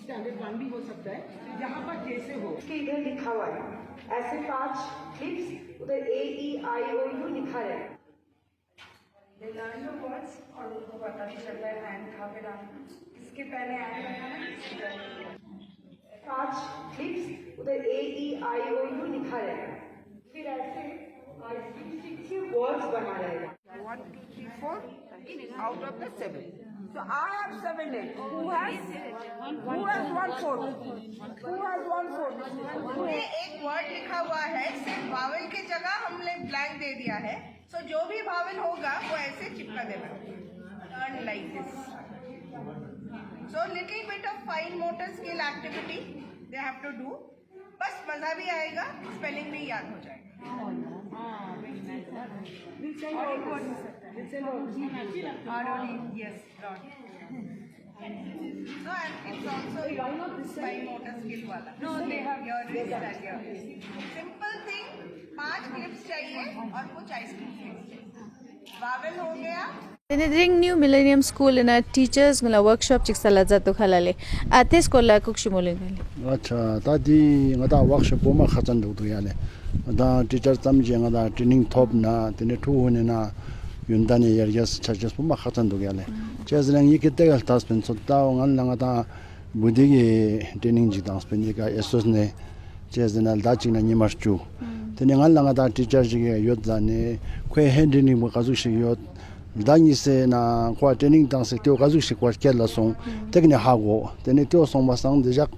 Standard 1 भी हो सकता है, जहाँ पर जैसे हो। कि इधर लिखा हुआ है ऐसे 5 क्लिप्स, उधर AEIOU लिखा है। They learn the words और उनको पता भी चलता है हैंड कहाँ पे डालना, इसके पहले हैंड लगाना। 5 क्लिप्स, उधर AEIOU लिखा है। फिर ऐसे वर्ड्स बना रहेगा। 1, 2, 3, 4 out of the 7. So I have 7 legs. Who has 1/4? Who has 1/4? ये एक वर्ड लिखा हुआ है, सिर्फ वावल की जगह हमने ब्लैंक दे दिया है। सो जो भी वावल होगा वो ऐसे चिपका देना, turn like this. So little bit of fine motor skill activity they have to do. बस मजा भी आएगा, स्पेलिंग भी याद हो जाएगा। Yes, Rod. So it's also fine motor skill वाला. No, they have your wrist and your simple thing. 5 clips चाहिए और कुछ आइसक्रीम चाहिए। वावल हो गया। Tenedring New Millennium School in a teachers ngala workshop chiksala zato khalale ates kola kukshimolin अच्छा तादी ngada workshop boma khachan do yale da teacher tamje ngada training top na tene thu ne na yundani areas charges boma khachan do yale chezlang yikete gal taspen sotta ngal langa da budigi training ji dance pen ga esos ne cheznal da china ni marchu tene ngal langa da teacher ji yot zane kwe handling mo kazu shi yot 다니 세나 과 트레이닝 당시 또 가족식 과 켈라송 technique 하고 되네 또 송바상 대작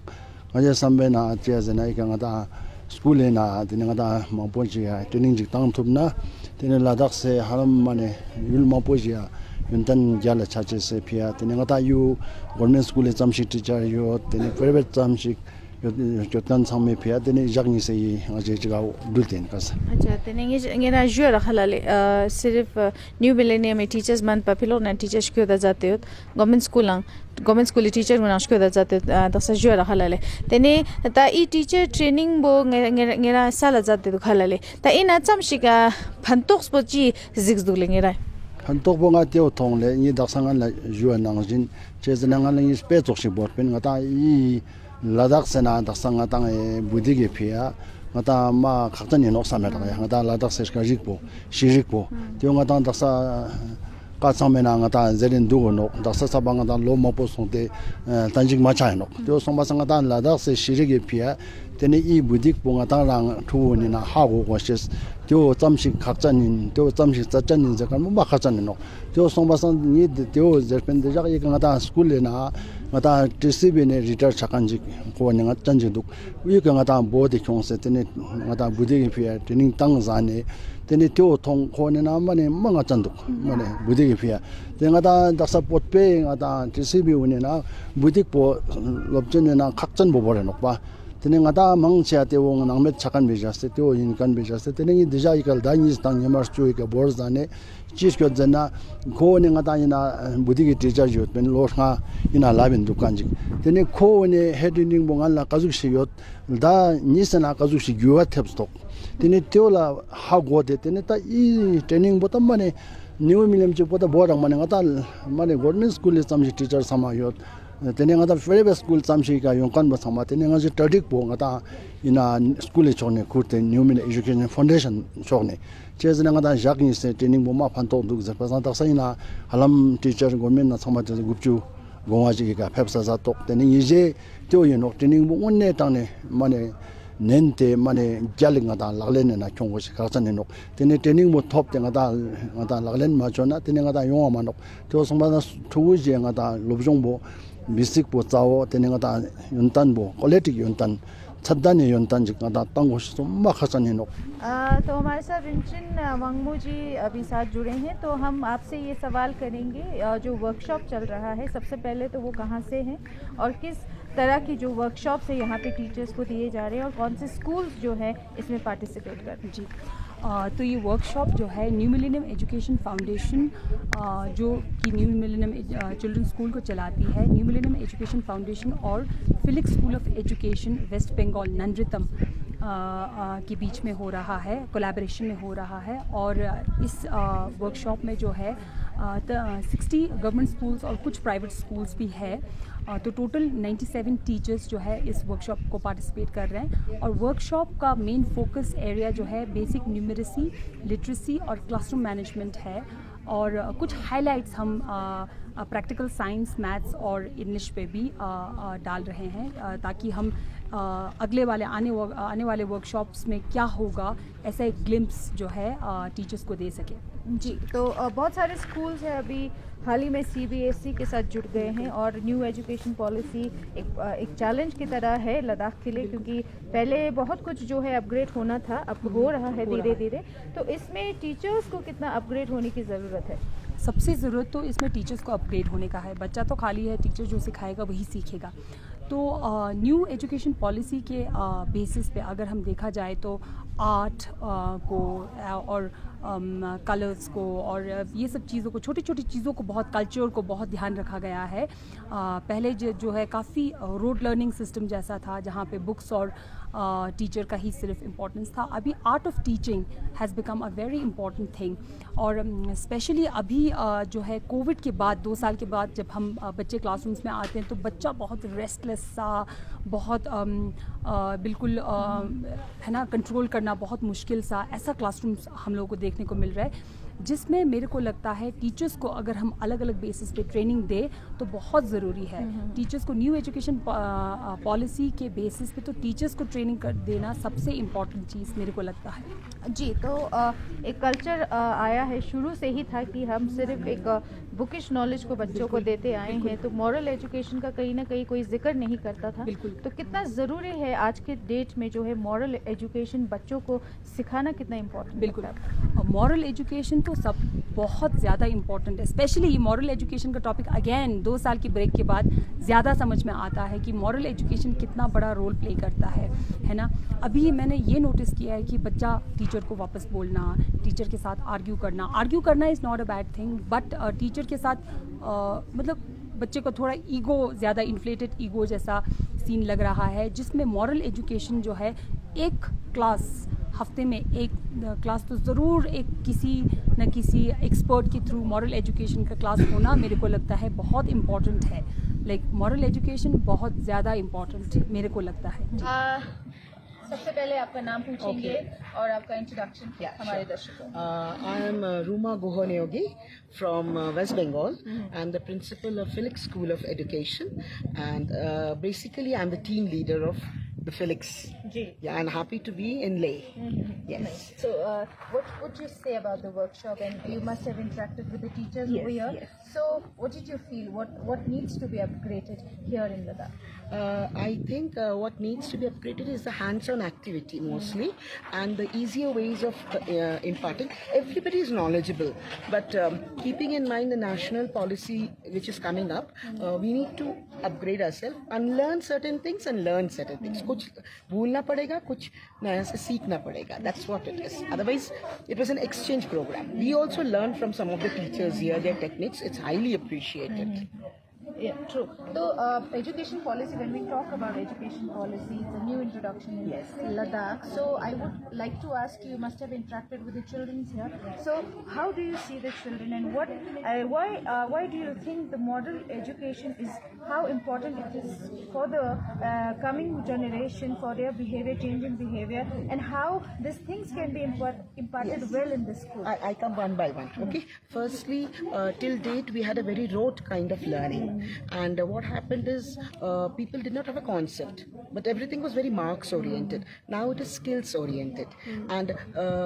어제 선배나 제즈나 이강하다 스쿨에나 되네가다 뭐보지야 트레이닝 직당 톱나 되네 라닥세 하람만에 율마보지야 윤단 잘라 차체세 피아 되네가다 유 원면 스쿨에 잠식 티처 요 되네 프라이빗 잠식 जोतन सामने पिया देने जगनी से ये अजय जगह डुलते हैं कस अच्छा तेने ये ना जो रखलाले सिर्फ न्यू मिलेनियम में टीचर्स मन पपिलो ना टीचर्स क्यों दा जाते हो गवर्नमेंट स्कूल टीचर मुना क्यों दा जाते हो दसा जो रखलाले तेने ता ई टीचर ट्रेनिंग बो ngira sala जाते तो खलाले ता इन अचम शिका फंतोक्स बची जिग्स दुलेंगे रा फंतोक बोंगा त्यो थोंगले ये दक्षांगन ला जुआ नांगजिन चेजनांगन ला स्पे जोक्सी बोर्ड पेन गता ई लादाख सेना दक्षांगा तांगे बुदिगे फिया गता मा खतनि नोक्सामे ता गता लादाख सेसका रिकबो शिरिकबो त्यो गता दक्षा का सामेना गता जेलिन दुगो नो दक्षा साबांगा ता लो मपो सोते तंजिक माचाय नो त्यो सोंबासंगा ता लादाख से शिरिगे फिया तेने ई बुदिक बोंगा ता रांग ठुनि ना हागो गोसेस त्यो चमसिक खक्चनिन त्यो चमसिक चचनिन जकन मा खचनिन नो त्यो सोंबासन नि त्यो जर्पेन दे जक एक गता स्कूल लेना गता टीसीबी ने रिटायर छकनजिक को ने चंजिक दुक उ गता बोदे खोंसे तेने गता बुदिगे फिया ट्रेनिंग तंग जाने तेने त्यो थों को ने ना माने मंगा चंदुक माने बुदिगे फिया ते गता दसा पोटपे गता टीसीबी उने ना बुदिक पो लबजने ना खक्चन बो बोरे नोपा तेने गता मंगच्या ते वो नंगमे छकन बेजास्ते त्यो इनकन बेजास्ते तेने इ दिजा इकल दानिस तंग यमर चु इक बोर्ड जाने चीज को जना को ने गता इना बुदिगे टीचर जोत पेन लोखा इना लाबिन दुकान जी तेने को ने हेडिंग बोंगाल ला काजु सियोत दा निसना काजु सि युवा थेपस्टोक तेने त्योला हागो दे तेने ता इ ट्रेनिंग बोतम माने न्यू मिलियम च बोता बोरंग माने गता माने गवर्नमेंट स्कूल समझ टीचर समायोत तेने गता प्राइवेट स्कूल समझी का योंकन बसमा तेने गज टडिक बोंगता इना स्कूल छोने खुरते न्यू मिलियम एजुकेशन फाउंडेशन छोने चेजना गता जागनी से ट्रेनिंग बोमा फंतो दुक जपसा तसैना हलम टीचर गवर्नमेंट ना समाज गुपचु गोवाजी का फेपसा जा तोक तेने इजे त्यो यनो ट्रेनिंग बो ओन्ने ताने माने नेनते माने जालिंग दा लागलेन ना चोंगो से खाचने नो तेने ट्रेनिंग बो थोप तेंगा दा लागलेन मा जोना तेने दा योंगा मानो त्यो संबा थुगु जेंगा दा लोबजों बो बिसिक बो चाओ तेने दा युनतान बो क्वालिटी युनतान छद्दाने युनतान जिका दा तंगो से मा खाचने नो तो हमारे साथ रिंचन वांगमू जी अभी साथ जुड़े हैं तो हम आपसे ये सवाल करेंगे जो वर्कशॉप चल रहा है सबसे पहले तो वो कहाँ से हैं और किस तरह की जो वर्कशॉप्स है यहाँ पे टीचर्स को दिए जा रहे हैं और कौन से स्कूल्स जो है इसमें पार्टिसिपेट कर रहे हैं जी तो ये वर्कशॉप जो है न्यू मिलेनियम एजुकेशन फाउंडेशन जो कि न्यू मिलेनियम चिल्ड्रन स्कूल को चलाती है न्यू मिलेनियम एजुकेशन फाउंडेशन और Felix School of Education West Bengal नंद्रितम के बीच में हो रहा है, कोलैबोरेशन में हो रहा है। और इस वर्कशॉप में जो है 60 गवर्नमेंट स्कूल्स और कुछ प्राइवेट स्कूल्स भी है। तो टोटल 97 टीचर्स जो है इस वर्कशॉप को पार्टिसिपेट कर रहे हैं। और वर्कशॉप का मेन फोकस एरिया जो है बेसिक न्यूमरेसी, लिटरेसी और क्लासरूम मैनेजमेंट है। और कुछ हाइलाइट्स हम प्रैक्टिकल साइंस, मैथ्स और इंग्लिश पे भी डाल रहे हैं, ताकि हम अगले वाले आने वाले वर्कशॉप्स में क्या होगा ऐसा एक ग्लिम्प्स जो है टीचर्स को दे सके। जी, तो बहुत सारे स्कूल्स हैं अभी हाल ही में CBSE के साथ जुड़ गए हैं और न्यू एजुकेशन पॉलिसी एक चैलेंज की तरह है लद्दाख के लिए, क्योंकि पहले बहुत कुछ जो है अपग्रेड होना था, अब हो रहा है धीरे धीरे। तो इसमें टीचर्स को कितना अपग्रेड होने की ज़रूरत है? सबसे ज़रूरत तो इसमें टीचर्स को अपग्रेड होने का है। बच्चा तो खाली है, टीचर जो सिखाएगा वही सीखेगा। तो न्यू एजुकेशन पॉलिसी के बेसिस पे अगर हम देखा जाए तो आर्ट को और कलर्स को और ये सब चीज़ों को, छोटी छोटी चीज़ों को, बहुत कल्चर को बहुत ध्यान रखा गया है। पहले जो है काफ़ी रोड लर्निंग सिस्टम जैसा था, जहाँ पे बुक्स और टीचर का ही सिर्फ इम्पोर्टेंस था। अभी art of teaching has become a very important thing. और स्पेशली अभी जो है कोविड के बाद 2 साल के बाद जब हम बच्चे क्लासरूम्स में आते हैं तो बच्चा बहुत रेस्टलेस सा, बहुत बिल्कुल है ना, कंट्रोल करना बहुत मुश्किल सा, ऐसा क्लासरूम्स हम लोगों को देखने को मिल रहा है, जिसमें मेरे को लगता है टीचर्स को अगर हम अलग अलग बेसिस पे ट्रेनिंग दें तो बहुत ज़रूरी है। टीचर्स को न्यू एजुकेशन पॉलिसी के बेसिस पे तो टीचर्स को ट्रेनिंग कर देना सबसे इम्पॉर्टेंट चीज़ मेरे को लगता है। जी, तो एक कल्चर आया है, शुरू से ही था कि हम सिर्फ एक बुकिश नॉलेज को बच्चों को देते आए हैं, तो मॉरल एजुकेशन का कहीं ना कहीं कोई जिक्र नहीं करता था। बिल्कुल। तो कितना ज़रूरी है आज के डेट में जो है मॉरल एजुकेशन बच्चों को सिखाना कितना इम्पोर्टेंट? बिल्कुल, मॉरल एजुकेशन तो सब बहुत ज़्यादा इम्पॉर्टेंट है। स्पेशली मॉरल एजुकेशन का टॉपिक अगेन 2 साल की ब्रेक के बाद ज़्यादा समझ में आता है कि मॉरल एजुकेशन कितना बड़ा रोल प्ले करता है ना। अभी मैंने ये नोटिस किया है कि बच्चा टीचर को वापस बोलना, टीचर के साथ आर्ग्यू करना is not a bad thing, but teacher के साथ मतलब बच्चे को थोड़ा ईगो, ज़्यादा इन्फ्लेटेड ईगो जैसा सीन लग रहा है, जिसमें मॉरल एजुकेशन जो है एक क्लास, हफ्ते में एक क्लास तो ज़रूर एक किसी न किसी एक्सपर्ट के थ्रू मॉरल एजुकेशन का क्लास होना मेरे को लगता है बहुत इम्पॉर्टेंट है। लाइक मॉरल एजुकेशन बहुत ज़्यादा इम्पॉर्टेंट मेरे को लगता है। सबसे पहले आपका नाम पूछेंगे और आपका इंट्रोडक्शन हमारे दर्शकों। I am Ruma Gohoneogi from West Bengal. I'm the principal of Felix School of Education, and basically I'm the team leader of the Felix. Yeah, and happy to be in Leh. Yes. So, what would you say about the workshop? And you must have interacted with the teachers over here. Yes. So, what did you feel? What needs to be upgraded here in Ladakh? I think what needs to be upgraded is the hands-on activity mostly, and the easier ways of imparting. Everybody is knowledgeable, but keeping in mind the national policy which is coming up, we need to upgrade ourselves, unlearn certain things and learn certain things. कुछ भूलना पड़ेगा, कुछ नया से सीखना पड़ेगा. That's what it is. Otherwise, it was an exchange program. We also learned from some of the teachers here, their techniques. It's highly appreciated. Yeah, true. So, education policy, when we talk about education policy, it's a new introduction in Ladakh. So, I would like to ask you, must have interacted with the children here. So, how do you see the children, and why do you think the model education is, how important it is for the coming generation, for their behavior, changing behavior, and how these things can be imparted well in the school? I come one by one. Okay. Firstly, till date we had a very rote kind of learning, and what happened is people did not have a concept, but everything was very marks oriented. Now it is skills oriented, and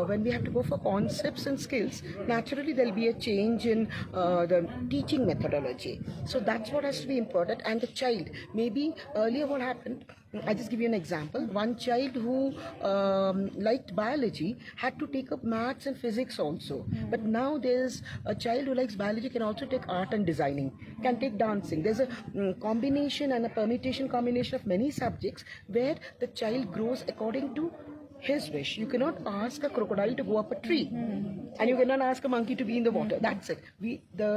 when we have to go for concepts and skills, naturally there will be a change in the teaching methodology. So that's what has to be important. And the child, maybe earlier what happened, I'll just give you an example. One child who liked biology had to take up maths and physics also. But now there's a child who likes biology can also take art and designing, can take dancing. There's a combination and a permutation combination of many subjects where the child grows according to his wish. You cannot ask a crocodile to go up a tree, and you cannot ask a monkey to be in the water. That's it. The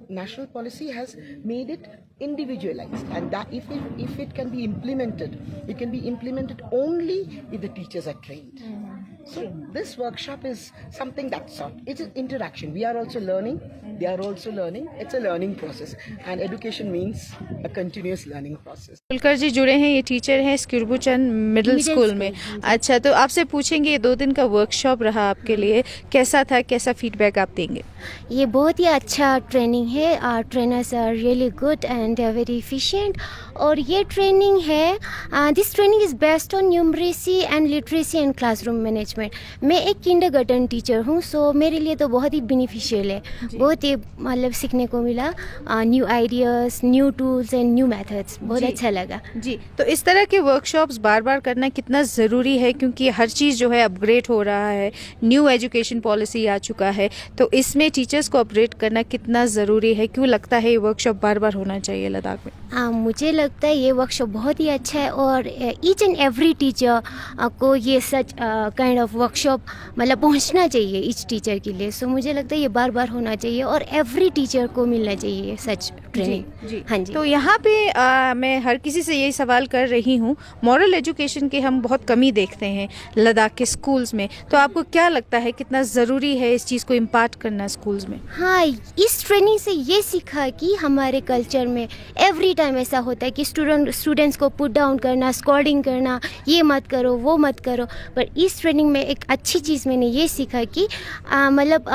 national policy has made it individualized, and that if it can be implemented, it can be implemented only if the teachers are trained. So this workshop is something that sort. It's an interaction. We are also learning. They are also learning. It's a learning process, and education means a continuous learning process. Kulkar जी जुड़े हैं, ये teacher हैं स्किरबुचन middle school में। अच्छा, तो आपसे पूछेंगे ये 2 दिन का वर्कशॉप रहा आपके लिए, कैसा था, कैसा फीडबैक आप देंगे? ये बहुत ही अच्छा ट्रेनिंग है। Our trainers are really good and very efficient. और ये ट्रेनिंग है, this training is based on numeracy and literacy and classroom management. मैं एक किंडरगार्टन टीचर हूँ, सो मेरे लिए तो बहुत ही बेनिफिशियल है। बहुत ही मतलब सीखने को मिला, new ideas, new tools and new methods. बहुत अच्छा लगा जी। तो इस तरह के वर्कशॉप्स बार बार करना कितना ज़रूरी है, क्योंकि हर चीज़ जो है अपग्रेड हो रहा है, न्यू एजुकेशन पॉलिसी आ चुका है, तो इसमें टीचर्स को अपग्रेड करना कितना ज़रूरी है? क्यों लगता है ये वर्कशॉप बार बार होना चाहिए लद्दाख में? मुझे लगता है ये वर्कशॉप बहुत ही अच्छा है, और ईच एंड एवरी टीचर को ये सच काइंड ऑफ वर्कशॉप मतलब पहुंचना चाहिए ईच टीचर के लिए। सो मुझे लगता है ये बार बार होना चाहिए और एवरी टीचर को मिलना चाहिए सच ट्रेनिंग। जी। हाँ जी। तो यहाँ पे मैं हर किसी से यही सवाल कर रही हूँ, मॉरल एजुकेशन की हम बहुत कमी देखते हैं लद्दाख के स्कूल्स में, तो आपको क्या लगता है कितना ज़रूरी है इस चीज़ को इम्पार्ट करना स्कूल्स में? हाँ, इस ट्रेनिंग से ये सीखा कि हमारे कल्चर में एवरी टाइम ऐसा होता है कि स्टूडेंट्स को पुट डाउन करना, स्कॉर्डिंग करना, ये मत करो वो मत करो। पर इस ट्रेनिंग में एक अच्छी चीज़ मैंने ये सीखा कि मतलब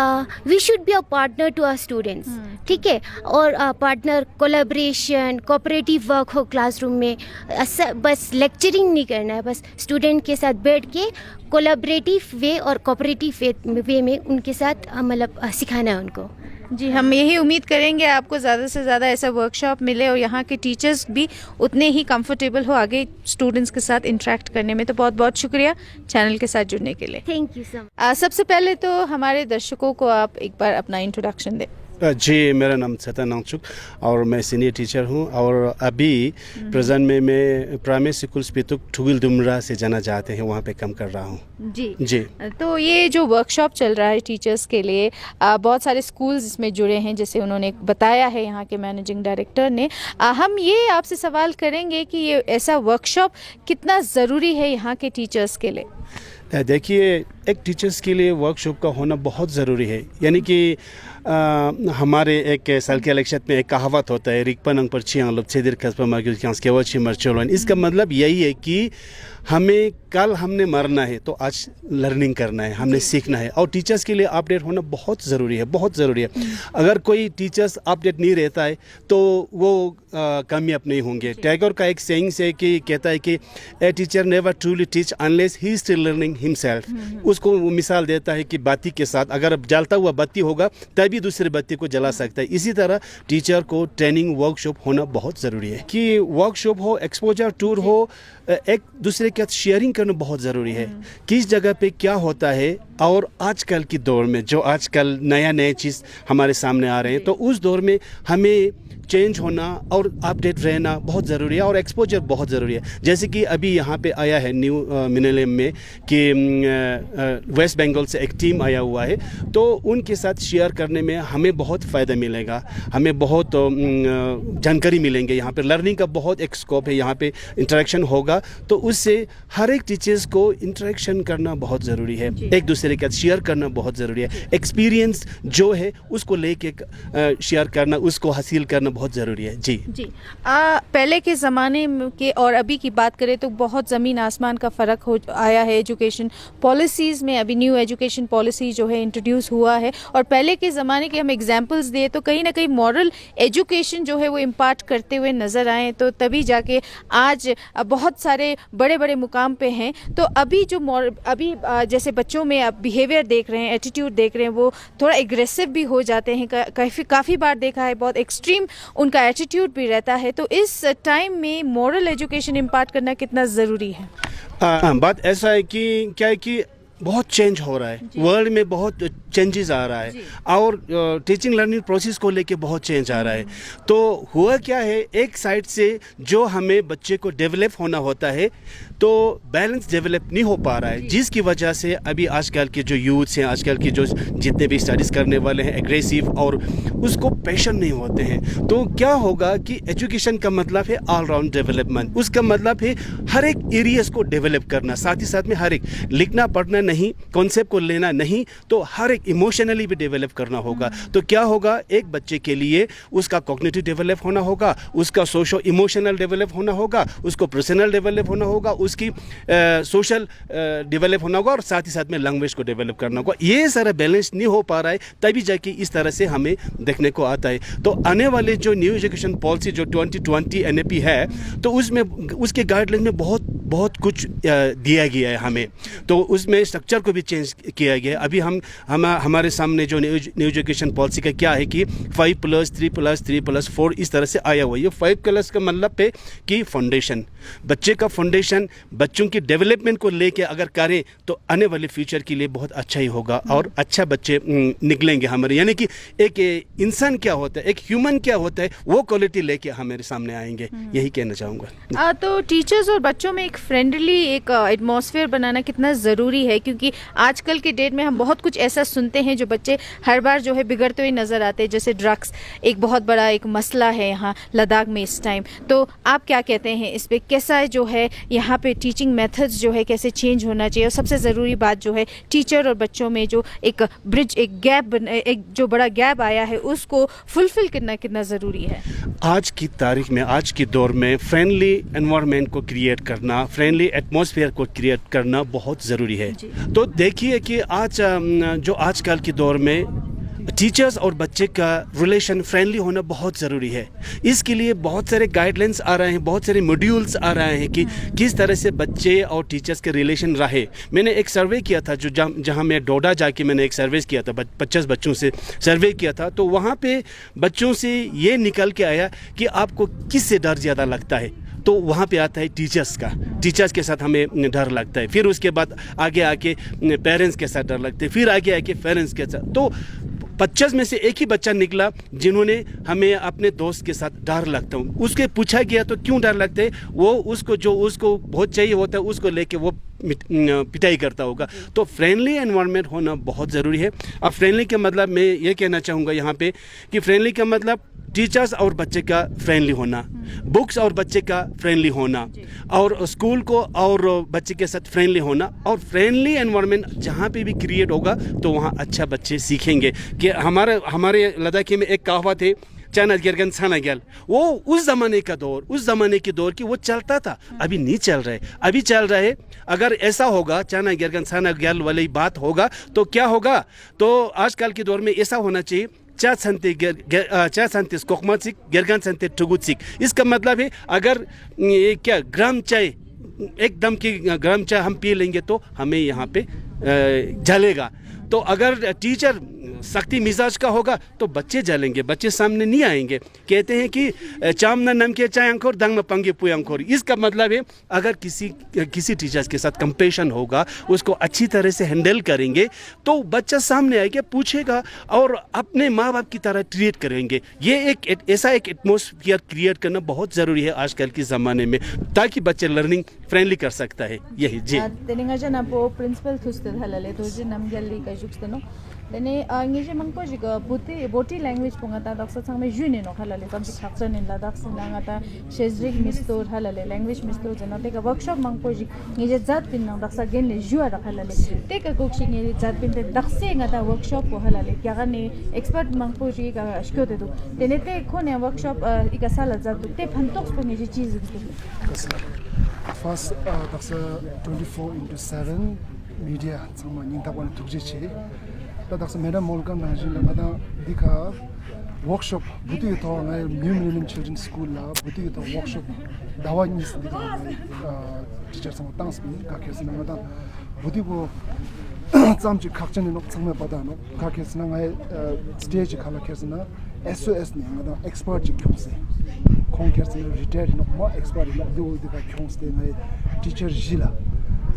we should be a partner to our students, ठीक है। और पार्टनर, कोलैबोरेशन, कोऑपरेटिव वर्क हो क्लासरूम में। बस लेक्चरिंग नहीं करना है, बस स्टूडेंट के साथ बैठ के कोलैबोरेटिव वे और कोऑपरेटिव वे में उनके साथ मतलब सिखाना है उनको। जी, हम यही उम्मीद करेंगे आपको ज़्यादा से ज़्यादा ऐसा वर्कशॉप मिले और यहाँ के टीचर्स भी उतने ही कंफर्टेबल हो आगे स्टूडेंट्स के साथ इंटरेक्ट करने में। तो बहुत बहुत शुक्रिया चैनल के साथ जुड़ने के लिए। Thank you so much. सबसे पहले तो हमारे दर्शकों को आप एक बार अपना इंट्रोडक्शन दें। जी, मेरा नाम सतन नांगचुक और मैं सीनियर टीचर हूँ, और अभी प्रेजेंट में मैं प्राइमरी स्कूल स्पितुक ठुगिल दुमरा से जाना चाहते हैं, वहाँ पे काम कर रहा हूँ। जी। तो ये जो वर्कशॉप चल रहा है टीचर्स के लिए, बहुत सारे स्कूल्स इसमें जुड़े हैं जैसे उन्होंने बताया है यहाँ के मैनेजिंग डायरेक्टर ने। हम ये आपसे सवाल करेंगे कि ये ऐसा वर्कशॉप कितना ज़रूरी है यहाँ के टीचर्स के लिए? देखिए, एक टीचर्स के लिए वर्कशॉप का होना बहुत ज़रूरी है। यानी कि हमारे एक साल के इलेक्शन में एक कहावत होता है, रिकपनंग पर छियांग लोग छेदिर खसपा मर्क्यूल क्यांस केवल छिमर चोलन। इसका मतलब यही है कि हमें कल हमने मरना है तो आज लर्निंग करना है, हमने सीखना है, और टीचर्स के लिए अपडेट होना बहुत ज़रूरी है, बहुत ज़रूरी है। अगर कोई टीचर्स अपडेट नहीं रहता है तो वो कामयाब नहीं होंगे। टैगोर का एक सेइंग है कि कहता है कि a teacher never truly teach unless he is still learning himself. उसको वो मिसाल देता है कि बत्ती के साथ अगर जलता हुआ बत्ती होगा तभी दूसरे बत्ती को जला सकता है। इसी तरह टीचर को ट्रेनिंग वर्कशॉप होना बहुत ज़रूरी है कि वर्कशॉप हो, एक्सपोजर टूर हो, एक दूसरे के साथ शेयरिंग करना बहुत ज़रूरी है। किस जगह पे क्या होता है, और आजकल की दौर में जो आजकल नया चीज़ हमारे सामने आ रहे हैं, तो उस दौर में हमें चेंज होना और अपडेट रहना बहुत ज़रूरी है, और एक्सपोजर बहुत ज़रूरी है। जैसे कि अभी यहाँ पे आया है न्यू मिलेनियम में कि वेस्ट बंगाल से एक टीम आया हुआ है, तो उनके साथ शेयर करने में हमें बहुत फ़ायदा मिलेगा, हमें बहुत जानकारी मिलेंगे। यहाँ पे लर्निंग का बहुत एक स्कोप है, यहाँ पे इंटरेक्शन होगा, तो उससे हर एक टीचर्स को इंटरेक्शन करना बहुत ज़रूरी है, एक दूसरे के साथ शेयर करना बहुत ज़रूरी है। एक्सपीरियंस जो है उसको लेके शेयर करना, उसको हासिल करना बहुत ज़रूरी है। जी। पहले के ज़माने के और अभी की बात करें तो बहुत ज़मीन आसमान का फ़र्क हो आया है एजुकेशन पॉलिसीज़ में। अभी न्यू एजुकेशन पॉलिसी जो है इंट्रोड्यूस हुआ है, और पहले के ज़माने के हम एग्जांपल्स दिए तो कहीं ना कहीं मॉरल एजुकेशन जो है वो इम्पार्ट करते हुए नज़र आए, तो तभी जाके आज बहुत सारे बड़े बड़े मुकाम पे हैं। तो अभी जो अभी जैसे बच्चों में आप बिहेवियर देख रहे हैं, एटीट्यूड देख रहे हैं, वो थोड़ा एग्रेसिव भी हो जाते हैं, काफ़ी बार देखा है, बहुत एक्सट्रीम उनका एटीट्यूड भी रहता है। तो इस टाइम में मॉरल एजुकेशन इम्पार्ट करना कितना ज़रूरी है? बात ऐसा है कि क्या है कि बहुत चेंज हो रहा है, वर्ल्ड में बहुत चेंजेस आ रहा है और टीचिंग लर्निंग प्रोसेस को लेके बहुत चेंज आ रहा है। तो हुआ क्या है, एक साइड से जो हमें बच्चे को डेवलप होना होता है तो बैलेंस डेवलप नहीं हो पा रहा है, जिसकी वजह से अभी आजकल के जो यूथ्स हैं, आजकल के जो जितने भी स्टडीज़ करने वाले हैं एग्रेसिव और उसको पैशन नहीं होते हैं। तो क्या होगा कि एजुकेशन का मतलब है ऑल राउंड डेवलपमेंट, उसका मतलब है हर एक एरियाज को डेवलप करना, साथ ही साथ में हर एक लिखना पढ़ना नहीं, कॉन्सेप्ट को लेना नहीं, तो हर एक इमोशनली भी डेवलप करना होगा। तो क्या होगा, एक बच्चे के लिए उसका कॉग्निटिव डेवलप होना होगा, उसका सोशो इमोशनल डेवलप होना होगा, उसको पर्सनल डेवलप होना होगा, उसकी सोशल डेवलप होना होगा और साथ ही साथ में लैंग्वेज को डेवलप करना होगा। ये सारा बैलेंस नहीं हो पा रहा है, तभी जाके इस तरह से हमें देखने को आता है। तो आने वाले जो न्यू एजुकेशन पॉलिसी जो 2020 NAP है, तो उसमें उसके गाइडलाइन में बहुत कुछ दिया गया है हमें, तो उसमें स्ट्रक्चर को भी चेंज किया गया है। अभी हमारे सामने जो न्यू एजुकेशन पॉलिसी का क्या है कि 5+3+3+4 इस तरह से आया हुआ है। ये 5 का मतलब है कि फाउंडेशन, बच्चे का फाउंडेशन, बच्चों की डेवलपमेंट को लेके अगर करें तो आने वाले फ्यूचर के लिए बहुत अच्छा ही होगा और अच्छा बच्चे निकलेंगे हमारे, यानी कि एक इंसान क्या होता है, एक ह्यूमन क्या होता है, वो क्वालिटी लेके हमारे सामने आएंगे, यही कहना चाहूँगा। तो टीचर्स और बच्चों में एक फ्रेंडली एक एटमॉस्फेयर बनाना कितना ज़रूरी है, क्योंकि आजकल के डेट में हम बहुत कुछ ऐसा सुनते हैं जो बच्चे हर बार जो है बिगड़ते हुए नज़र आते हैं, जैसे ड्रग्स एक बहुत बड़ा एक मसला है यहाँ लद्दाख में इस टाइम। तो आप क्या कहते हैं इस पर, कैसा जो है यहाँ पे टीचिंग मेथड्स जो है कैसे चेंज होना चाहिए, और सबसे ज़रूरी बात जो है टीचर और बच्चों में जो एक ब्रिज, एक गैप, एक जो बड़ा गैप आया है उसको फुलफिल करना कितना ज़रूरी है? आज की तारीख में, आज के दौर में फ्रेंडली एनवायरनमेंट को क्रिएट करना, फ्रेंडली एटमॉस्फेयर को क्रिएट करना बहुत ज़रूरी है। तो देखिए कि आज जो आजकल के दौर में टीचर्स और बच्चे का रिलेशन फ्रेंडली होना बहुत ज़रूरी है। इसके लिए बहुत सारे गाइडलाइंस आ रहे हैं, बहुत सारे मॉड्यूल्स आ रहे हैं कि किस तरह से बच्चे और टीचर्स के रिलेशन रहे। मैंने एक सर्वे किया था जो जहां मैं डोडा जाके मैंने एक सर्वे किया था, 50 बच्चों से सर्वे किया था, तो वहाँ पे बच्चों से ये निकल के आया कि आपको किससे डर ज़्यादा लगता है, तो वहाँ पे आता है टीचर्स का, टीचर्स के साथ हमें डर लगता है, फिर उसके बाद आगे आके पेरेंट्स के साथ डर लगता है, फिर आगे आके पेरेंट्स के साथ। तो 50 में से एक ही बच्चा निकला जिन्होंने हमें अपने दोस्त के साथ डर लगता हूँ। उसके पूछा गया तो क्यों डर लगता है, वो उसको बहुत चाहिए होता है उसको लेके वो पिटाई करता होगा। तो फ्रेंडली एनवायरनमेंट होना बहुत ज़रूरी है। अब फ्रेंडली का मतलब मैं ये कहना चाहूँगा यहाँ पे कि फ्रेंडली का मतलब टीचर्स और बच्चे का फ्रेंडली होना, बुक्स और बच्चे का फ्रेंडली होना, और स्कूल को और बच्चे के साथ फ्रेंडली होना, और फ्रेंडली एनवायरनमेंट जहाँ पे भी क्रिएट होगा तो वहाँ अच्छा बच्चे सीखेंगे। कि हमारे लद्दाखी में एक कहावत है, चाइना गिरगन छाना गैल, वो उस ज़माने के दौर की वो चलता था, अभी नहीं चल रहा है, अभी चल रहा है। अगर ऐसा होगा, चाइना गिरगन छाना गैल वाली बात होगा तो क्या होगा, तो आजकल के दौर में ऐसा होना चाहिए, चा संते कोकमासिक गिरगन संते टुगुसिक। इसका मतलब है अगर ये क्या ग्राम चाय, एकदम की ग्राम चाय हम पी लेंगे तो हमें यहाँ पे जलेगा। तो अगर टीचर सख्ती मिजाज का होगा तो बच्चे जलेंगे, बच्चे सामने नहीं आएंगे। कहते हैं कि चाम न नम के चाय अंकोर दंग न पंगे पुय अंकोर। इसका मतलब है अगर किसी टीचर्स के साथ कंपेशन होगा, उसको अच्छी तरह से हैंडल करेंगे तो बच्चा सामने आएगा, पूछेगा और अपने माँ बाप की तरह ट्रीट करेंगे। ये ऐसा एक एटमॉस्फेयर क्रिएट करना बहुत ज़रूरी है आजकल के ज़माने में, ताकि बच्चे लर्निंग फ्रेंडली कर सकता है। यही जी principal Dene ngeje mangpo jiga boti language pongata daksa changme june no khalale tamsi khapsan in ladakh sinangata shezrik mistor halale language mistor jana teka workshop mangpo ji ngeje zat pin nang daksa genle jua rakhalale teka kokshi ngeje zat pin te dakse ngata workshop ko halale kyagane expert mangpo ji ga shkyo de do dene te khone workshop ika sala zat te phantok po ngeje cheez first daksa 24/7 media changma ningta kon tukje che daksa madam molkan najin la mada dikha workshop buti to ngai New Millennium Children's School la buti to workshop dawa ni teacher sam tang spin ka kes na mada buti ko chamchi khakchen no changme pada no ka kes na ngai stage khala kes na SOS ne mada expert ji kyose kon kes na retired no ma expert no do de ka kyose ngai teacher jila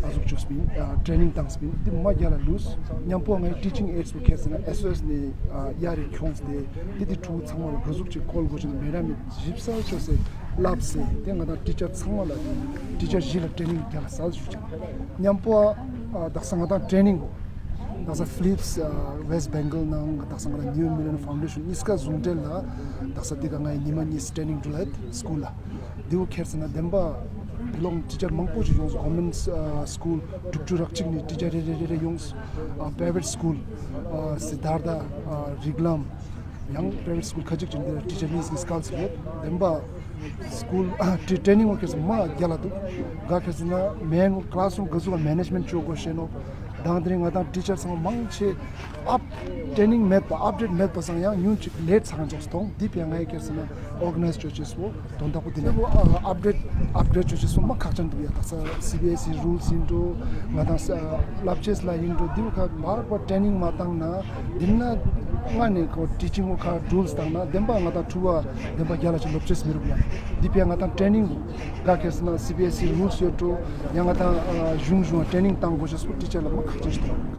azuk chus bin training tangs bin di ma gyala lose nyampo ngai teaching aids bu kesna SOS ni yari khons de di tu changma gazuk chi kol go jin merami jipsa chose labse tenga da teacher changma la teacher jila training gyala sal ju nyampo daksanga da training daksa Philips West Bengal nang daksanga da New Millennium Foundation iska zungtel la daksa diga ngai nimani training dulat school la diu khersna demba belong teacher mangpo ji yong government school tukchurak chingni teacher re yong private school Siddhartha Riglam young private school khajik jin teacher ni skills le demba school training wo kes ma gyala du ga kesna main classroom gazu management cho go sheno dandring ada teacher sang mangche up training map update map sang yang new late sang jostong deep yang ai kesna organized churches wo donda ko dine upgrade churches ma khachan du ya sa CBSE rules into ngada lapches la into diu kha mar ko training ma tang na dinna ngane ko teaching wo kha rules tang na demba ngada thuwa demba gyala chi lapches miru ya deep yang ngada training ga kesna CBSE rules yo to yang ngada jung training tang go teacher la ma khachan